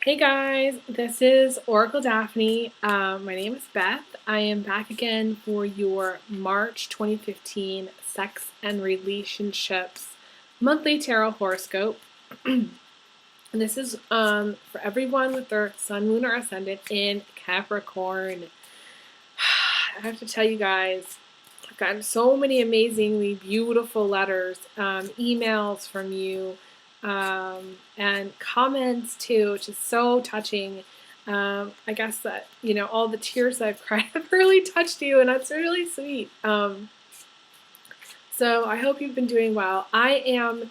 Hey guys, this is Oracle Daphne. My name is Beth. I am back again for your March 2015 Sex and Relationships monthly tarot horoscope. And this is for everyone with their sun, moon, or ascendant in Capricorn. I have to tell you guys, I've gotten so many amazingly beautiful letters, emails from you, and comments too, which is so touching. I guess that, all the tears that I've cried have really touched you, and that's really sweet. So I hope you've been doing well. I am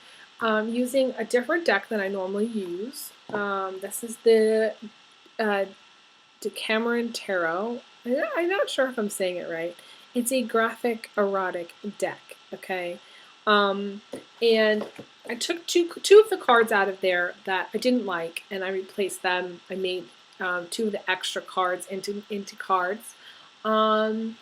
using a different deck than I normally use. This is the Decameron Tarot. I'm not sure if I'm saying it right. It's a graphic erotic deck, okay? And I took two of the cards out of there that I didn't like, and I replaced them. I made two of the extra cards into cards. And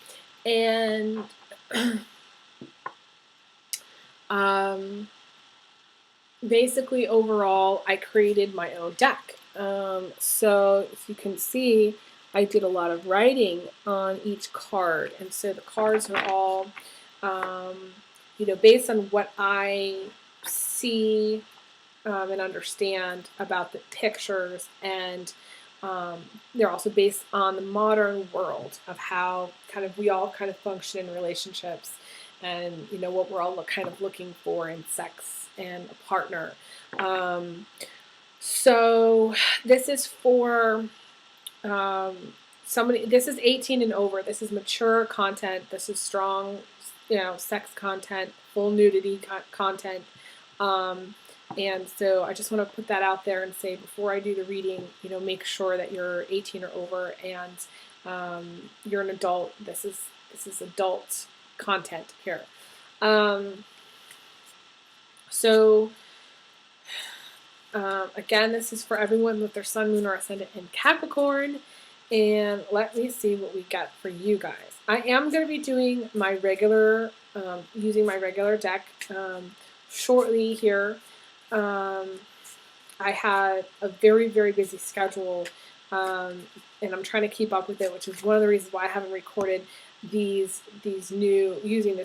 basically, overall, I created my own deck. So if you can see, I did a lot of writing on each card, and so the cards are all, based on what I see and understand about the pictures, and they're also based on the modern world of how kind of we all kind of function in relationships, and what we're all kind of looking for in sex and a partner. So this is for somebody. This is 18 and over. This is mature content. This is strong, sex content, full nudity content. And so I just want to put that out there and say, before I do the reading, make sure that you're 18 or over, and you're an adult. This is adult content here. Again, this is for everyone with their sun, moon, or ascendant in Capricorn. And let me see what we got for you guys. I am going to be doing my regular, using my regular deck shortly here. I had a very, very busy schedule, and I'm trying to keep up with it, which is one of the reasons why I haven't recorded using this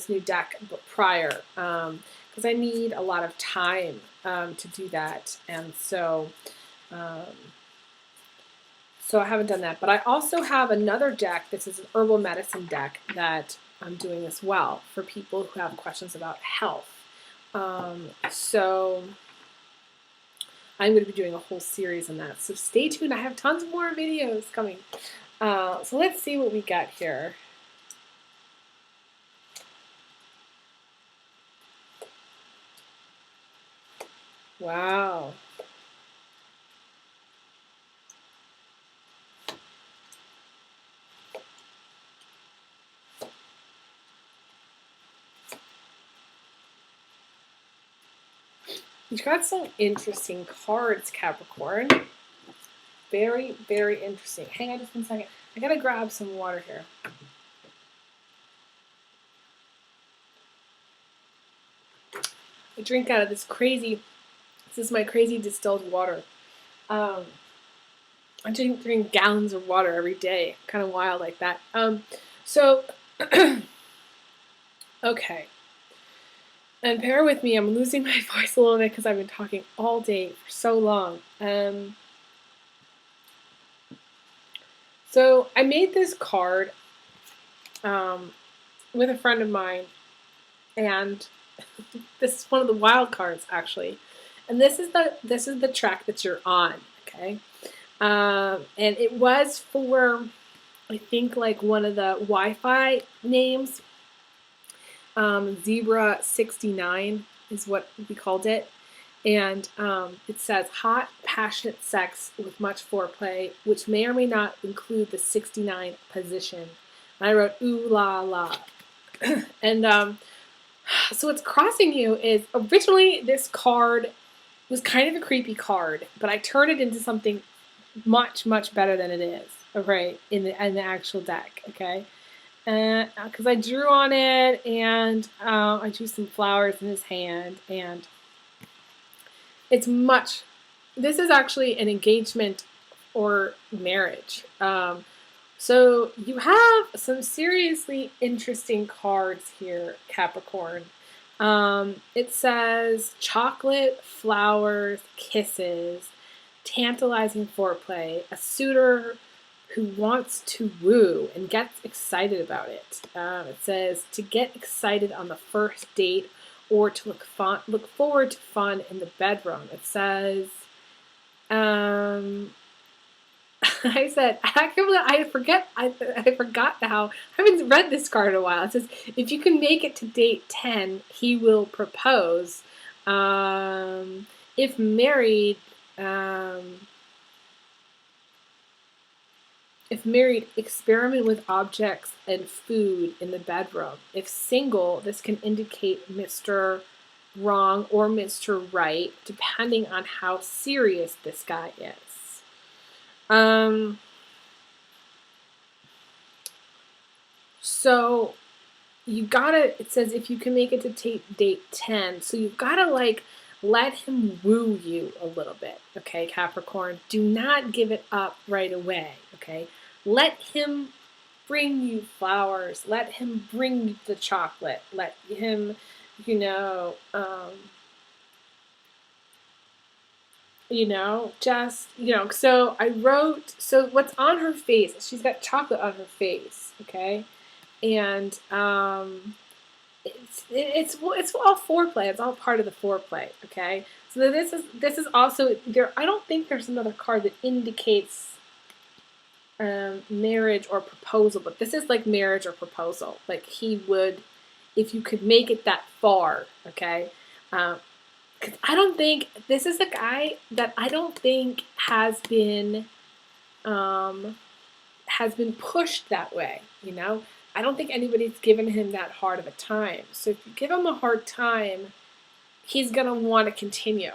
new deck prior, because I need a lot of time to do that, and so I haven't done that. But I also have another deck. This is an herbal medicine deck that I'm doing as well for people who have questions about health. So I'm going to be doing a whole series on that. So stay tuned. I have tons more videos coming. So let's see what we got here. Wow. You've got some interesting cards, Capricorn. Very, very interesting. Hang on just one second. I gotta grab some water here. I drink out of this is my crazy distilled water. I drink gallons of water every day. Kind of wild like that. Okay. And bear with me, I'm losing my voice a little bit because I've been talking all day for so long. So I made this card with a friend of mine, and this is one of the wild cards, actually. And this is the track that you're on, okay? And it was for, I think, like one of the Wi-Fi names. Zebra 69 is what we called it. And it says, hot, passionate sex with much foreplay, which may or may not include the 69th position. And I wrote, ooh la la. And so what's crossing you is, originally this card was kind of a creepy card, but I turned it into something much, much better than it is, okay, in the actual deck, okay? Because I drew on it, and I drew some flowers in his hand, and this is actually an engagement or marriage. So you have some seriously interesting cards here, Capricorn. It says chocolate, flowers, kisses, tantalizing foreplay, a suitor who wants to woo and gets excited about it. It says to get excited on the first date or to look forward to fun in the bedroom. It says, I said, I forgot how, I haven't read this card in a while. It says, if you can make it to date 10, he will propose. If married, experiment with objects and food in the bedroom. If single, this can indicate Mr. Wrong or Mr. Right, depending on how serious this guy is. So you gotta, it says if you can make it to date 10, so you've gotta like let him woo you a little bit, okay, Capricorn? Do not give it up right away, okay? Let him bring you flowers. Let him bring you the chocolate. Let him, so I wrote, so what's on her face, she's got chocolate on her face, okay? And it's all foreplay. It's all part of the foreplay, okay? So this is also there. I don't think there's another card that indicates marriage or proposal, but this is like marriage or proposal. Like he would, if you could make it that far, okay? Because I don't think this is a guy that I don't think has been pushed that way, I don't think anybody's given him that hard of a time. So if you give him a hard time, he's going to want to continue.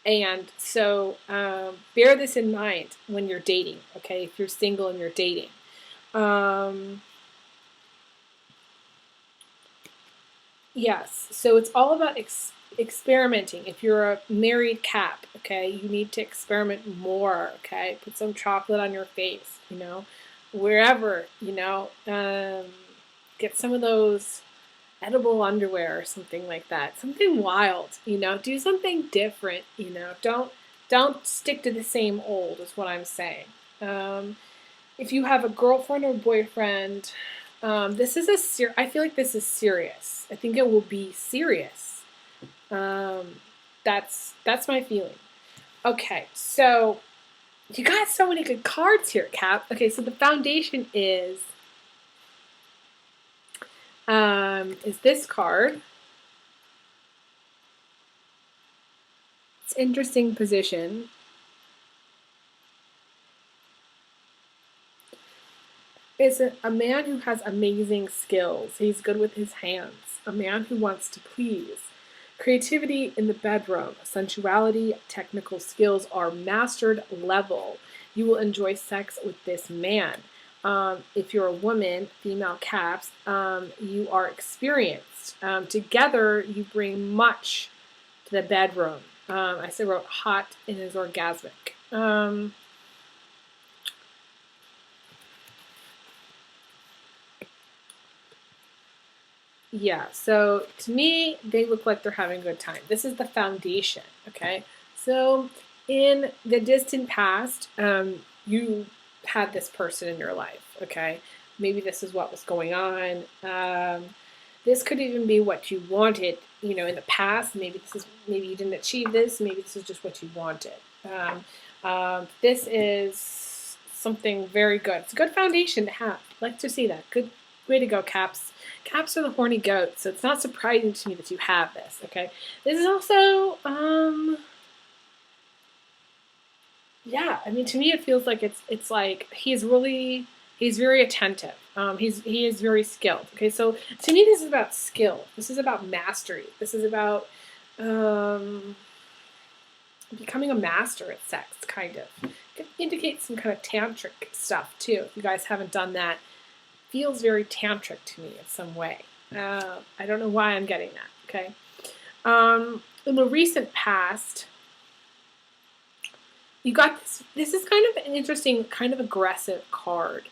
And so bear this in mind when you're dating, okay? If you're single and you're dating. Yes, so it's all about experimenting. If you're a married Cap, okay, you need to experiment more, okay? Put some chocolate on your face, wherever, get some of those edible underwear or something like that. Something wild, do something different, don't stick to the same old is what I'm saying. If you have a girlfriend or boyfriend, this is I feel like this is serious. I think it will be serious. That's my feeling. Okay, so you got so many good cards here, Cap. Okay, so the foundation is this card. It's interesting position. Is a man who has amazing skills. He's good with his hands. A man who wants to please. Creativity in the bedroom. Sensuality, technical skills are mastered level. You will enjoy sex with this man. If you're a woman, female Caps, you are experienced. Together, you bring much to the bedroom. I wrote hot and is orgasmic. Yeah, so to me, they look like they're having a good time. This is the foundation, okay? So in the distant past, you had this person in your life, okay? Maybe this is what was going on. This could even be what you wanted, in the past. Maybe you didn't achieve this. Maybe this is just what you wanted. This is something very good. It's a good foundation to have. I'd like to see that. Good way to go, Caps. Caps are the horny goats, so it's not surprising to me that you have this, okay? This is also, yeah, I mean, to me it feels like it's like he's very attentive. He is very skilled, okay? So to me this is about skill. This is about mastery. This is about becoming a master at sex, kind of. It indicates some kind of tantric stuff, too. If you guys haven't done that, feels very tantric to me in some way. I don't know why I'm getting that, okay? In the recent past, you got this. This is kind of an interesting, kind of aggressive card.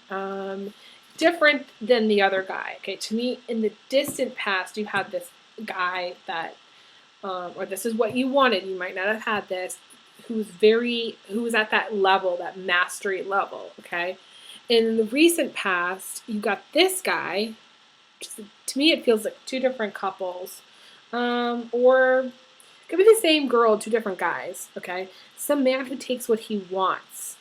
Different than the other guy. Okay, to me, in the distant past, you had this guy that, or this is what you wanted. You might not have had this. Who was at that level, that mastery level. Okay, in the recent past, you got this guy. To me, it feels like two different couples, or it could be the same girl, two different guys. Okay, some man who takes what he wants,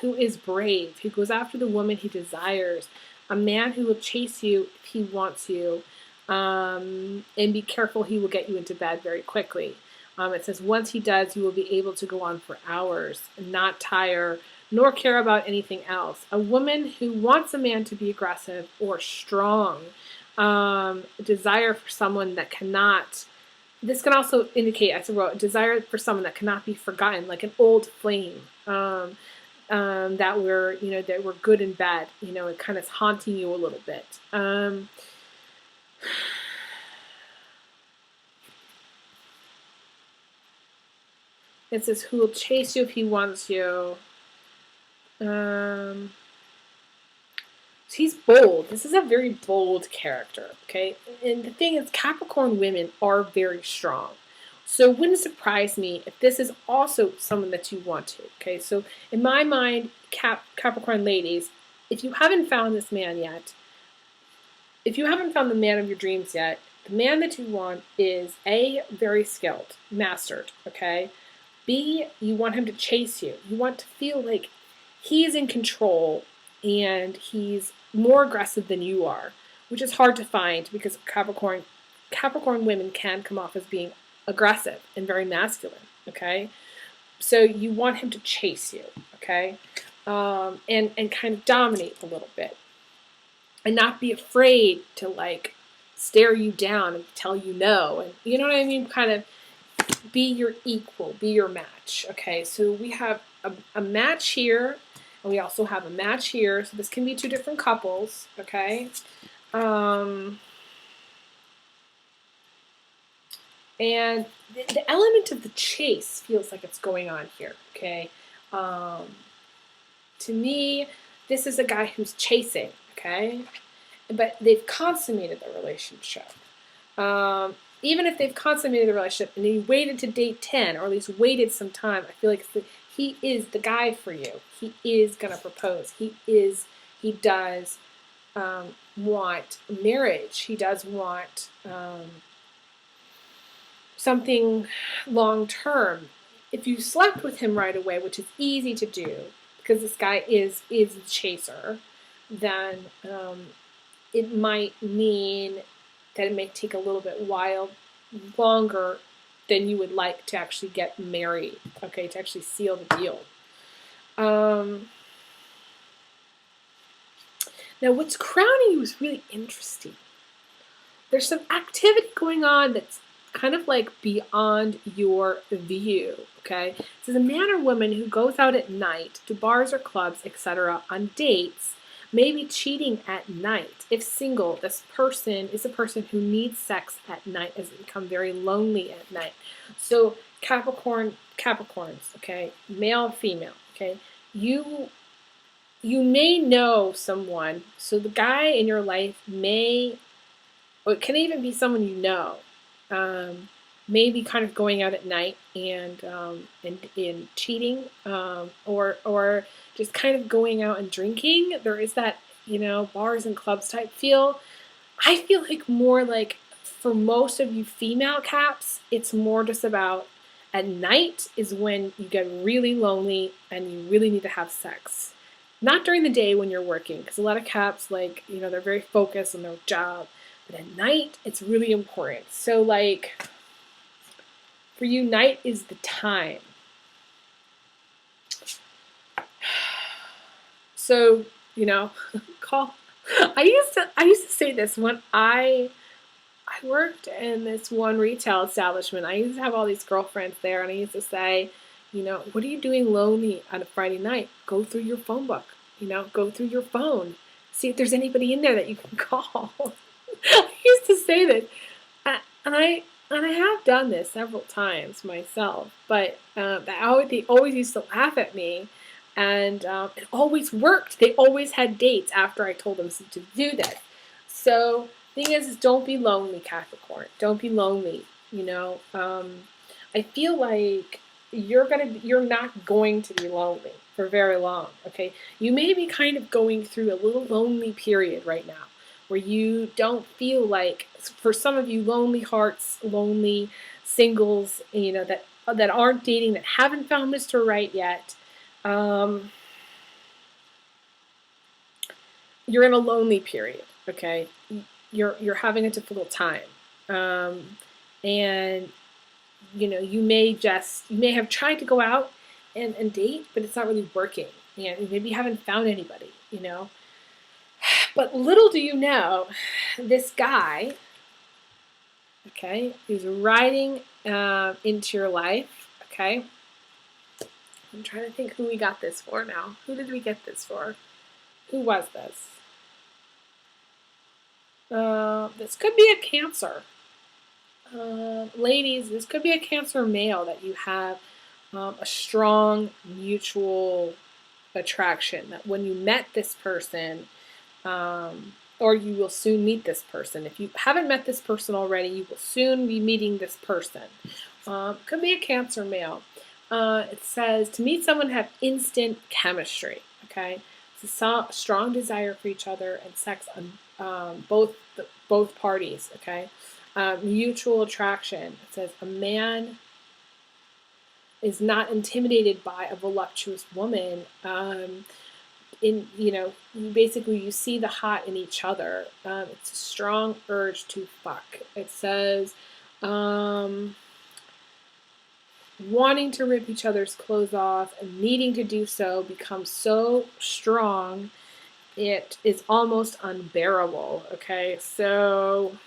who is brave, who goes after the woman he desires, a man who will chase you if he wants you, and be careful, he will get you into bed very quickly. It says once he does, you will be able to go on for hours and not tire nor care about anything else. A woman who wants a man to be aggressive or strong, desire for someone that cannot. This can also indicate, as I wrote, desire for someone that cannot be forgotten, like an old flame. That we're good and bad. It kind of is haunting you a little bit. It says who will chase you if he wants you. He's bold. This is a very bold character, okay? And the thing is, Capricorn women are very strong. So it wouldn't surprise me if this is also someone that you want to, okay? So in my mind, Capricorn ladies, if you haven't found this man yet, if you haven't found the man of your dreams yet, the man that you want is A, very skilled, mastered, okay? B, you want him to chase you. You want to feel like he's in control and he's more aggressive than you are, which is hard to find because Capricorn women can come off as being aggressive and very masculine, okay? So you want him to chase you, okay? And kind of dominate a little bit and not be afraid to like stare you down and tell you no, and you know what I mean? Kind of be your equal, be your match, okay? So we have a match here, and we also have a match here. So this can be two different couples, okay? And the element of the chase feels like it's going on here, okay? To me, this is a guy who's chasing, okay? But they've consummated the relationship. Even if they've consummated the relationship and you waited to date 10, or at least waited some time, I feel like he is the guy for you. He is going to propose. He does want marriage. He does want something long term. If you slept with him right away, which is easy to do because this guy is a chaser, then it might mean that it may take a little bit longer than you would like to actually get married, okay, to actually seal the deal. Now, what's crowning you is really interesting. There's some activity going on that's kind of like beyond your view, okay? So the man or woman who goes out at night to bars or clubs, etc., on dates, maybe cheating at night. If single, this person is a person who needs sex at night, as they become very lonely at night. So Capricorns, okay, male, female, okay, you may know someone. So the guy in your life may, or it can even be someone you know, maybe kind of going out at night and cheating, or just kind of going out and drinking. There is that, bars and clubs type feel. I feel like more like for most of you female caps, it's more just about at night is when you get really lonely and you really need to have sex. Not during the day when you're working, because a lot of caps, like, they're very focused on their job. But at night, it's really important. So, like, for you, night is the time. So, call. I used to say this when I worked in this one retail establishment. I used to have all these girlfriends there, and I used to say, what are you doing lonely on a Friday night? Go through your phone book. Go through your phone. See if there's anybody in there that you can call. I used to say this. And And I have done this several times myself, but they always used to laugh at me, and it always worked. They always had dates after I told them to do this. So, thing is don't be lonely, Capricorn. Don't be lonely. I feel like you're not going to be lonely for very long. Okay, you may be kind of going through a little lonely period right now where you don't feel like, for some of you, lonely hearts, lonely singles, that aren't dating, that haven't found Mr. Right yet. Um, you're in a lonely period. Okay, you're having a difficult time, and you may have tried to go out and date, but it's not really working. And maybe you haven't found anybody. But little do you know, this guy, okay, who's riding into your life, okay. I'm trying to think who we got this for now. Who did we get this for? Who was this? This could be a Cancer. Ladies, this could be a Cancer male that you have a strong mutual attraction. That when you met this person, or you will soon meet this person. If you haven't met this person already, you will soon be meeting this person. Could be a Cancer male. It says to meet someone, have instant chemistry. Okay, it's a strong desire for each other and sex on both parties. Okay, mutual attraction. It says a man is not intimidated by a voluptuous woman. You see the hot in each other. It's a strong urge to fuck. It says wanting to rip each other's clothes off and needing to do so becomes so strong it is almost unbearable. Okay, so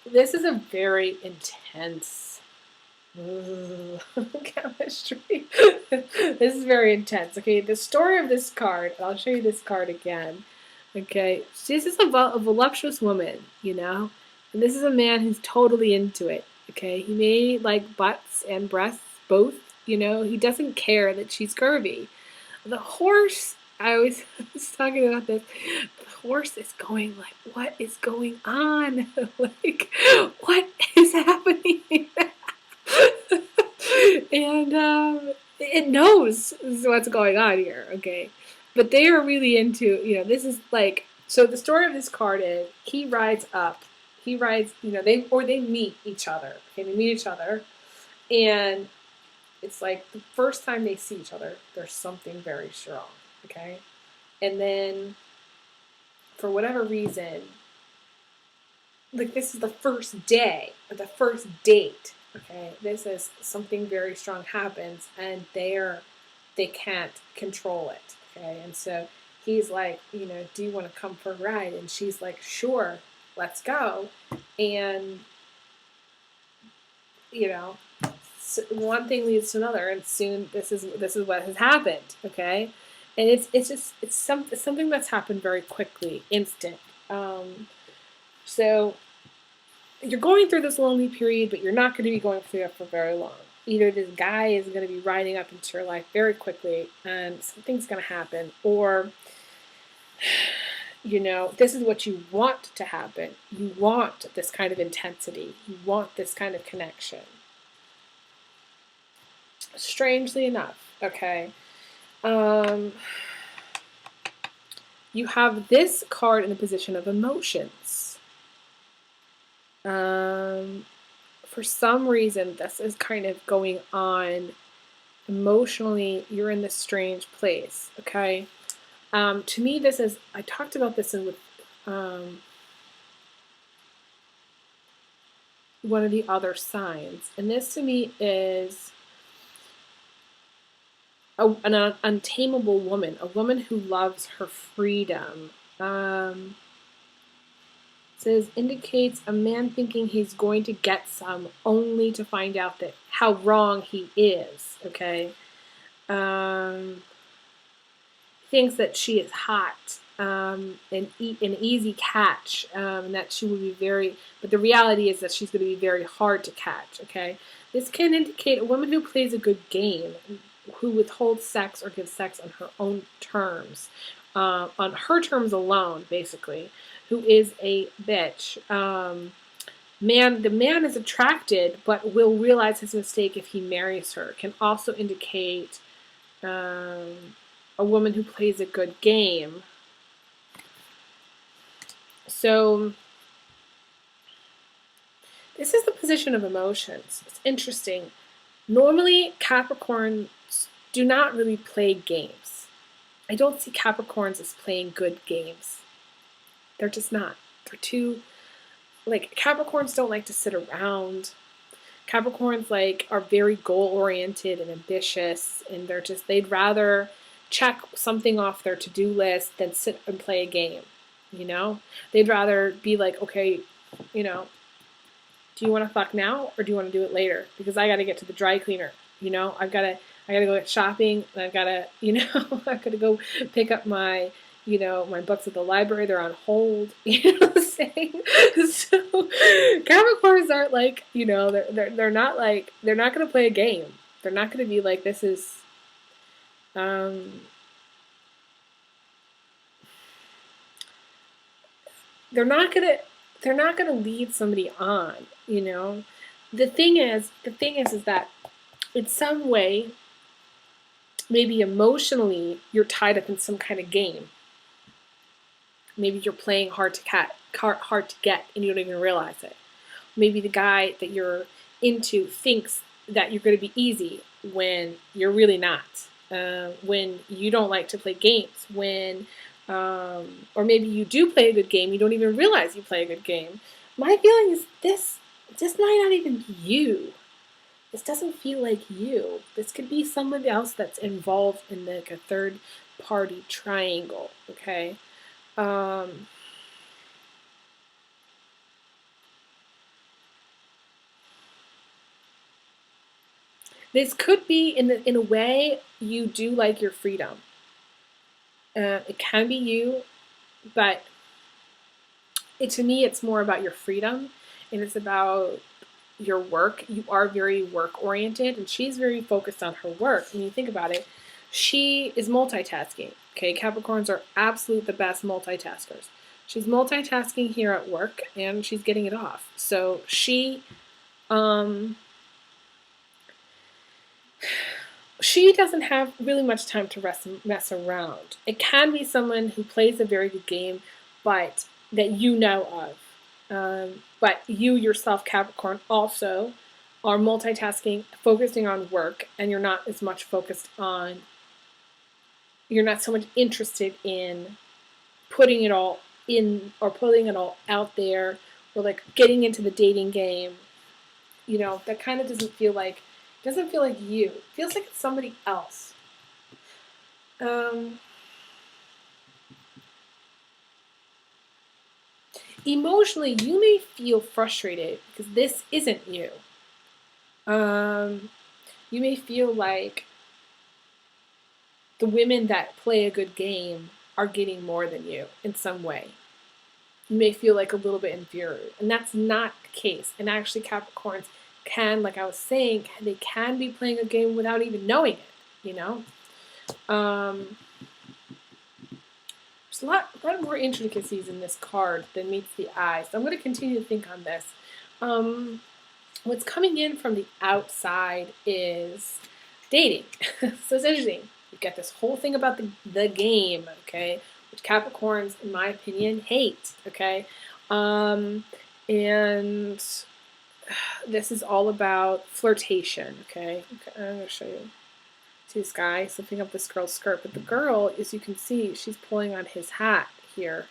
this is a very intense chemistry. This is very intense. Okay, the story of this card, I'll show you this card again. Okay, this is a voluptuous woman, and this is a man who's totally into it. Okay, he may like butts and breasts both. He doesn't care that she's curvy. The horse, I always was talking about this. The horse is going like, what is going on? Like, what is happening? And it knows what's going on here, okay? But they are really into, this is like, so the story of this card is he rides up. He rides, they meet each other. Okay, they meet each other. And it's like the first time they see each other, there's something very strong, okay? And then, for whatever reason, like this is the first day, or the first date, okay? This is something very strong happens, and they can't control it, okay? And so he's like, do you want to come for a ride? And she's like, sure, let's go. And, one thing leads to another, and soon this is what has happened, okay? And it's something that's happened very quickly, instant. So you're going through this lonely period, but you're not going to be going through it for very long. Either this guy is going to be riding up into your life very quickly, and something's going to happen, or this is what you want to happen. You want this kind of intensity. You want this kind of connection. Strangely enough, okay, you have this card in the position of emotions. For some reason, this is kind of going on emotionally. You're in this strange place, okay? To me, this is, I talked about this with one of the other signs, and this to me is an untamable woman, a woman who loves her freedom. Says indicates a man thinking he's going to get some, only to find out that how wrong he is. Okay, thinks that she is hot, an easy catch, and that she will be very, but the reality is that she's going to be very hard to catch, okay? This can indicate a woman who plays a good game, who withholds sex or gives sex on her own terms, on her terms alone, basically, who is a bitch. The man is attracted, but will realize his mistake if he marries her. It can also indicate a woman who plays a good game. So this is the position of emotions. It's interesting. Normally, Capricorns do not really play games. I don't see Capricorns as playing good games. They're just not. They're too, like, Capricorns don't like to sit around. Capricorns, like, are very goal-oriented and ambitious, and they'd rather check something off their to-do list than sit and play a game, you know? They'd rather be like, okay, you know, do you want to fuck now or do you want to do it later? Because I got to get to the dry cleaner, you know? I gotta go get shopping, and I've got to, you know, I've got to go pick up my, you know, my books at the library. They're on hold, you know what I'm saying? So Capricorns aren't like, you know, they're not like, they're not going to play a game. They're not going to be like, this is, they're not gonna lead somebody on, you know. The thing is that in some way, maybe emotionally, you're tied up in some kind of game. Maybe you're playing hard to get, and you don't even realize it. Maybe the guy that you're into thinks that you're going to be easy when you're really not. When you don't like to play games, or maybe you do play a good game, you don't even realize you play a good game. My feeling is this might not even be you. This doesn't feel like you. This could be someone else that's involved in like a third party triangle, okay? This could be, in a way, you do like your freedom. It can be you, but to me, it's more about your freedom, and it's about your work. You are very work-oriented, and she's very focused on her work. When you think about it, she is multitasking. Okay, Capricorns are absolute the best multitaskers. She's multitasking here at work, and she's getting it off. So she doesn't have really much time to mess around. It can be someone who plays a very good game, but that you know of. But you yourself, Capricorn, also are multitasking, focusing on work, and you're not as much focused on, you're not so much interested in putting it all in or putting it all out there or like getting into the dating game. You know, that kind of doesn't feel like you. It feels like it's somebody else. Emotionally, you may feel frustrated because this isn't you. You may feel like the women that play a good game are getting more than you in some way. You may feel like a little bit inferior, and that's not the case. And actually, Capricorns can, like I was saying, they can be playing a game without even knowing it, you know? There's a lot more intricacies in this card than meets the eye, so I'm going to continue to think on this. What's coming in from the outside is dating. So it's interesting. You've got this whole thing about the game, okay, which Capricorns, in my opinion, hate, okay? And this is all about flirtation, okay? I'm going to show you. See this guy slipping up this girl's skirt, but the girl, as you can see, she's pulling on his hat here.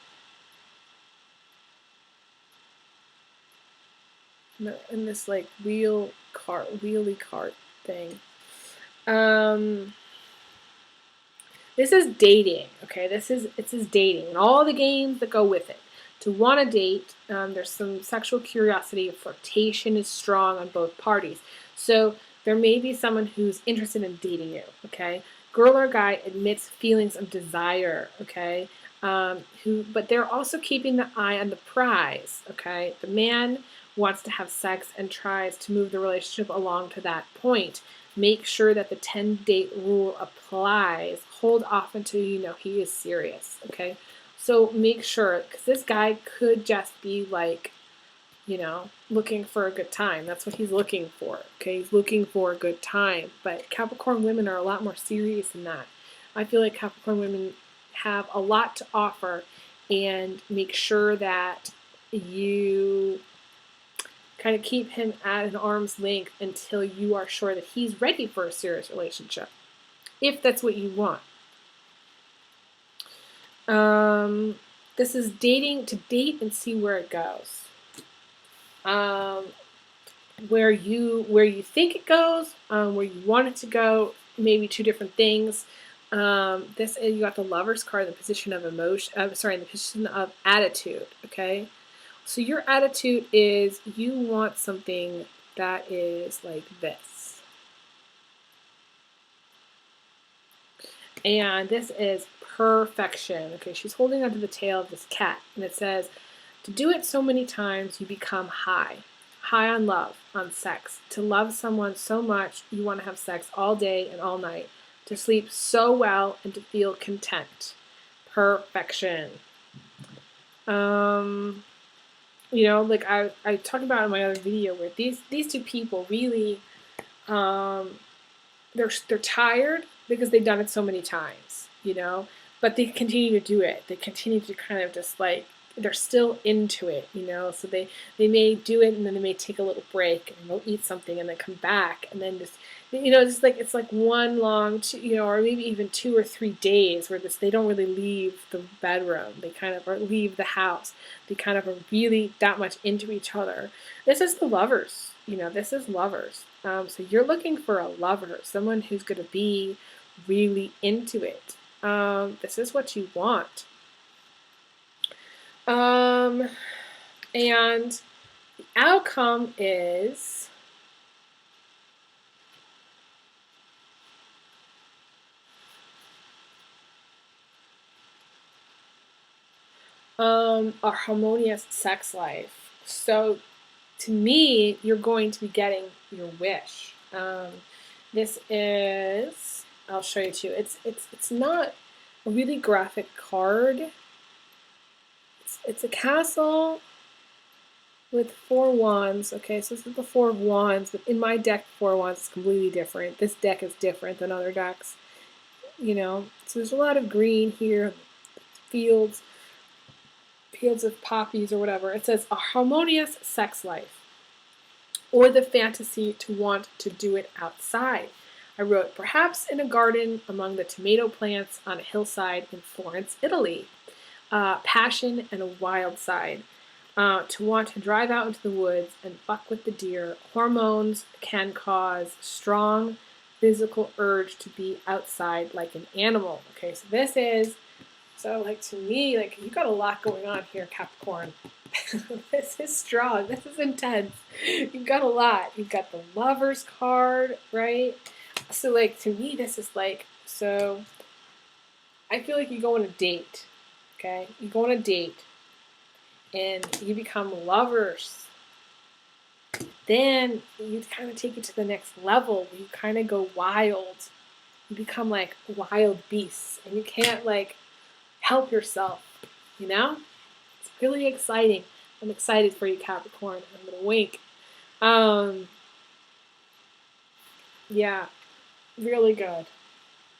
In this like wheelie cart thing. This is dating, okay? This is dating and all the games that go with it. To want to date, there's some sexual curiosity. Flirtation is strong on both parties. So there may be someone who's interested in dating you, okay? girl or guy admits feelings of desire, okay? But they're also keeping the eye on the prize, okay? The man wants to have sex and tries to move the relationship along to that point. Make sure that the 10-date rule applies. Hold off until you know he is serious, okay? So make sure, because this guy could just be like, looking for a good time. That's what he's looking for, okay? He's looking for a good time. But Capricorn women are a lot more serious than that. I feel like Capricorn women have a lot to offer, and make sure that you kind of keep him at an arm's length until you are sure that he's ready for a serious relationship, if that's what you want. This is dating to date and see where it goes. Where you think it goes, where you want it to go, maybe two different things. This you got the Lover's card, the position of emotion. The position of attitude. Okay, so your attitude is you want something that is like this, and this is perfection. Okay, she's holding onto the tail of this cat, and it says, to do it so many times you become high on love, on sex. To love someone so much you want to have sex all day and all night. To sleep so well and to feel content. Perfection. Like I talked about in my other video, where these two people really, they're tired because they've done it so many times, but they continue to do it. They continue to kind of just like, they're still into it, so they may do it, and then they may take a little break and they'll eat something and then come back, and then just, just like, it's like one long, or maybe even 2 or 3 days where they don't really leave the bedroom. They kind of, or leave the house. They kind of are really that much into each other. This is the Lovers, this is Lovers. So you're looking for a lover, someone who's going to be really into it. This is what you want. And the outcome is a harmonious sex life. So to me, you're going to be getting your wish. This is, I'll show you too. It's not a really graphic card. It's a castle with 4 wands. Okay, so this is the 4 of wands, but in my deck, 4 wands is completely different. This deck is different than other decks, So there's a lot of green here, fields of poppies or whatever. It says a harmonious sex life, or the fantasy to want to do it outside. I wrote, perhaps in a garden among the tomato plants on a hillside in Florence, Italy. Passion and a wild side. To want to drive out into the woods and fuck with the deer. Hormones can cause strong physical urge to be outside like an animal. Okay, so this is, like, to me, like, you got a lot going on here, Capricorn. This is strong. This is intense. You've got a lot. You've got the Lover's card, right? So, like, to me, this is like, so I feel like you go on a date. Okay, you go on a date and you become lovers. Then you kind of take it to the next level. You kind of go wild. You become like wild beasts, and you can't like help yourself. It's really exciting. I'm excited for you, Capricorn. I'm gonna wink. Yeah, really good.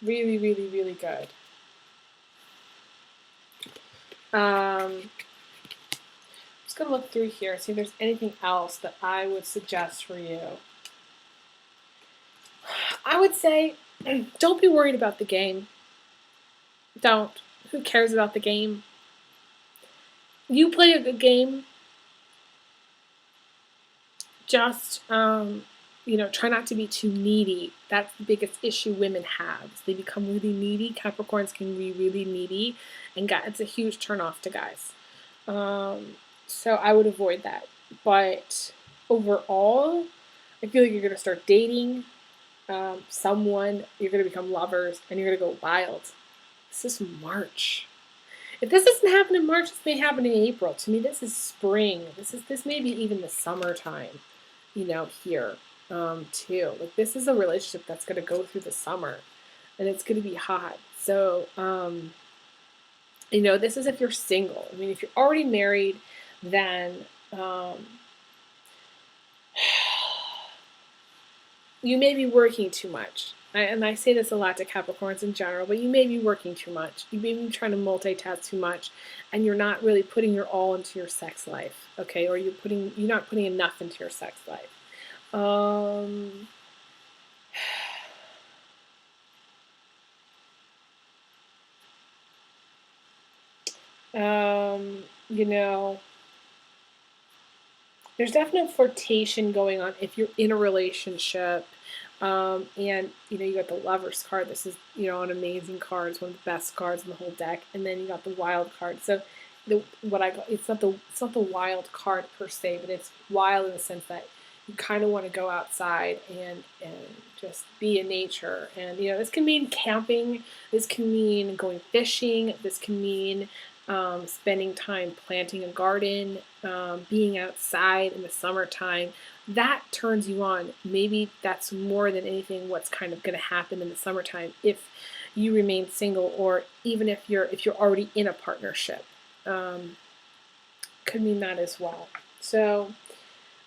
Really, really, really good. Just gonna look through here, see if there's anything else that I would suggest for you. I would say, don't be worried about the game. Don't. Who cares about the game? You play a good game. Just, try not to be too needy. That's the biggest issue women have. They become really needy. Capricorns can be really needy, and it's a huge turnoff to guys. So I would avoid that. But overall, I feel like you're going to start dating. someone, you're going to become lovers, and you're going to go wild. This is March. If this doesn't happen in March, this may happen in April. To me, this is spring. This may be even the summertime, here too. Like this is a relationship that's going to go through the summer, and it's going to be hot. So, this is if you're single. I mean, if you're already married, then you may be working too much. And I say this a lot to Capricorns in general, but you may be working too much. You may be trying to multitask too much, and you're not really putting your all into your sex life, okay? Or you're not putting enough into your sex life. You know, there's definite flirtation going on if you're in a relationship. And you got the Lovers card. This is an amazing card. It's one of the best cards in the whole deck. And then you got the Wild card. So it's not the Wild card per se, but it's wild in the sense that you kind of want to go outside and just be in nature. And this can mean camping. This can mean going fishing. This can mean spending time planting a garden, being outside in the summertime. That turns you on. Maybe that's more than anything what's kind of going to happen in the summertime if you remain single, or even if you're already in a partnership. Could mean that as well. So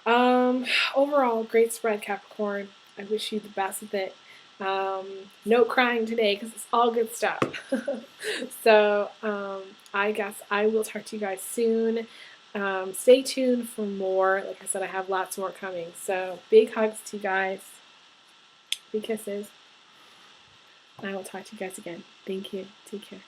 overall, great spread, Capricorn. I wish you the best with it. No crying today because it's all good stuff. So I guess I will talk to you guys soon. Stay tuned for more. Like I said, I have lots more coming. So big hugs to you guys. Big kisses. I will talk to you guys again. Thank you. Take care.